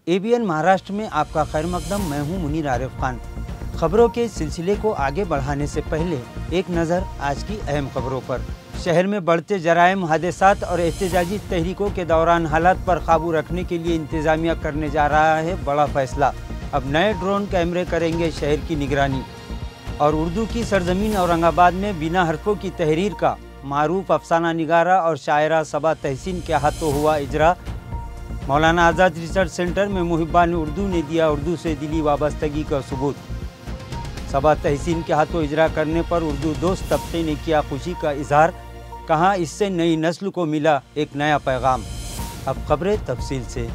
ABN Maharashtra में आपका खैर मकदम। मैं हूं मुनीर आरिफ खान। खबरों के सिलसिले को आगे बढ़ाने से पहले एक नज़र आज की अहम खबरों पर। शहर में बढ़ते जराइम, हादसात और एहतजाजी तहरीकों के दौरान हालात पर काबू रखने के लिए इंतज़ामिया करने जा रहा है बड़ा फैसला। अब नए ड्रोन कैमरे करेंगे शहर की निगरानी। और उर्दू की सरजमीन औरंगाबाद में बिना हरफों की तहरीर का मारूफ अफसाना निगारा और शायरा सबा तहसीन के हाथों हुआ इजरा। मौलाना आज़ाद रिसर्च सेंटर में मुहिब्बान उर्दू ने दिया उर्दू से दिली वाबस्तगी का सबूत। सबा तहसीन के हाथों इजरा करने पर उर्दू दोस्त तबके ने किया खुशी का इजहार। कहा, इससे नई नस्ल को मिला एक नया पैगाम। अब खबरें तफसील से।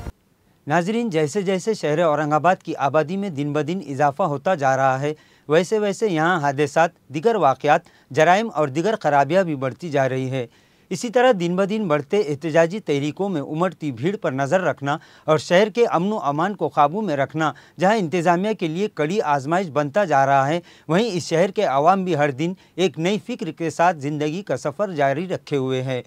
नाजरीन, जैसे जैसे शहर औरंगाबाद की आबादी में दिन ब दिन इजाफा होता जा रहा है, वैसे वैसे यहाँ हादसात, दिगर वाक़यात, जराइम और दिगर खराबियाँ भी बढ़ती जा रही है। इसी तरह दिन ब दिन बढ़ते एहतजाजी तहरीकों में उमड़ती भीड़ पर नज़र रखना और शहर के अमन व अमान को काबू में रखना जहां इंतज़ामिया के लिए कड़ी आजमाइश बनता जा रहा है, वहीं इस शहर के आवाम भी हर दिन एक नई फ़िक्र के साथ ज़िंदगी का सफ़र जारी रखे हुए हैं।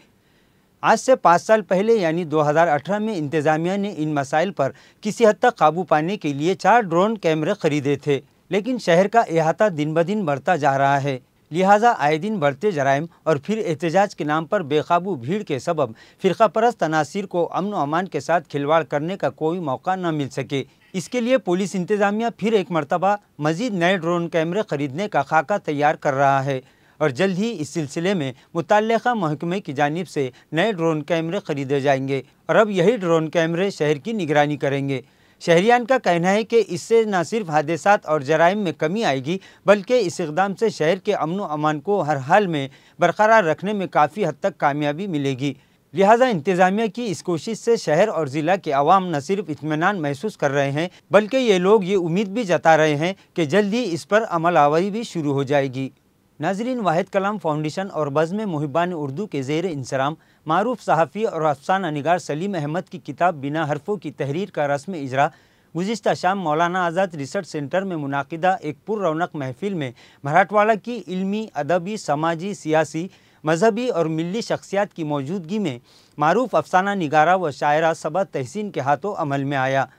आज से 5 साल पहले यानी 2018 में इंतज़ामिया ने इन मसाइल पर किसी हद तक काबू पाने के लिए 4 ड्रोन कैमरे खरीदे थे, लेकिन शहर का अहाता दिन ब दिन बढ़ता जा रहा है। लिहाजा आए दिन बढ़ते जराइम और फिर एहतजाज के नाम पर बेकाबू भीड़ के सबब फ़िरका परस्त तनासिर को अमन व अमान के साथ खिलवाड़ करने का कोई मौका न मिल सके। इसके लिए पुलिस इंतज़ामिया फिर एक मरतबा मज़ीद नए ड्रोन कैमरे खरीदने का खाका तैयार कर रहा है और जल्द ही इस सिलसिले में मुतल्लिक़ा महकमे की जानिब से नए ड्रोन कैमरे खरीदे जाएंगे और अब यही ड्रोन कैमरे शहर की निगरानी करेंगे। शहरियान का कहना है कि इससे न सिर्फ हादसात और जराइम में कमी आएगी, बल्कि इस इक़दाम से शहर के अमन व अमान को हर हाल में बरकरार रखने में काफ़ी हद तक कामयाबी मिलेगी। लिहाजा इंतज़ामिया की इस कोशिश से शहर और ज़िला के अवाम न सिर्फ इत्मीनान महसूस कर रहे हैं, बल्कि ये लोग ये उम्मीद भी जता रहे हैं कि जल्द ही इस पर अमल आवरी भी शुरू हो जाएगी। नाज़रीन, वाहिद कलाम फाउंडेशन और बज़्म मुहिब्बान उर्दू के ज़ेर इंसराम मारूफ सहाफ़ी और अफसाना निगार सलीम अहमद की किताब बिना हरफों की तहरीर का रस्म इजरा गुज़िश्ता शाम मौलाना आज़ाद रिसर्च सेंटर में मुनाकिदा एक पुररौनक महफिल में मराठवाड़ा की इल्मी, अदबी, समाजी, सियासी, मजहबी और मिली शख्सियात की मौजूदगी में मारूफ अफसाना निगारा व शायरा सबा तहसीन के हाथों अमल में आया।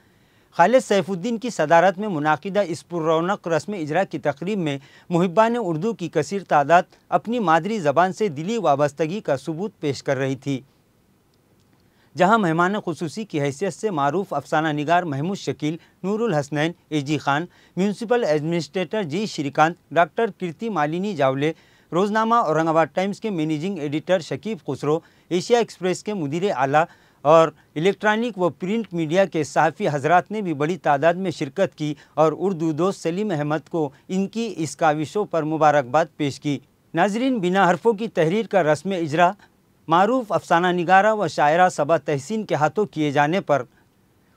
खालिद सैफुद्दीन की सदारत में मुनाकिदा इस पुररौनक रस्म इजरा की तकरीब में मुहिब्बान उर्दू की कसीर तादाद अपनी मादरी ज़बान से दिली वाबस्तगी का सबूत पेश कर रही थी, जहां मेहमान खुसूसी की हैसियत से मारूफ अफसाना निगार महमूद शकील, नूरुल हसनैन एजी खान, म्यूनसिपल एडमिनिस्ट्रेटर जी श्रीकांत, डॉक्टर कीर्ति मालिनी जावले, रोज़नामा औरंगाबाद टाइम्स के managing editor Shakib Khusro, Asia express के मुदीर आला और इलेक्ट्रॉनिक व प्रिंट मीडिया के सहाफ़ी हजरात ने भी बड़ी तादाद में शिरकत की और उर्दू दोस्त सलीम अहमद को इनकी इस काविशों पर मुबारकबाद पेश की। नाजरीन, बिना हरफों की तहरीर का रस्म इजरा मारूफ अफसाना निगारा व शायरा सबा तहसीन के हाथों किए जाने पर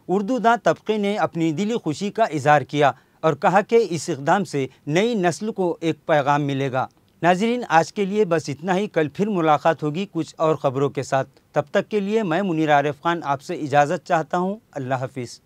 उर्दू दां तबके ने अपनी दिली खुशी का इजहार किया और कहा कि इस इक़दाम से नई नस्ल को एक पैगाम मिलेगा। नाज़रीन, आज के लिए बस इतना ही। कल फिर मुलाकात होगी कुछ और ख़बरों के साथ। तब तक के लिए मैं मुनीर आरिफ खान आपसे इजाज़त चाहता हूँ। अल्लाह हाफ़िज़।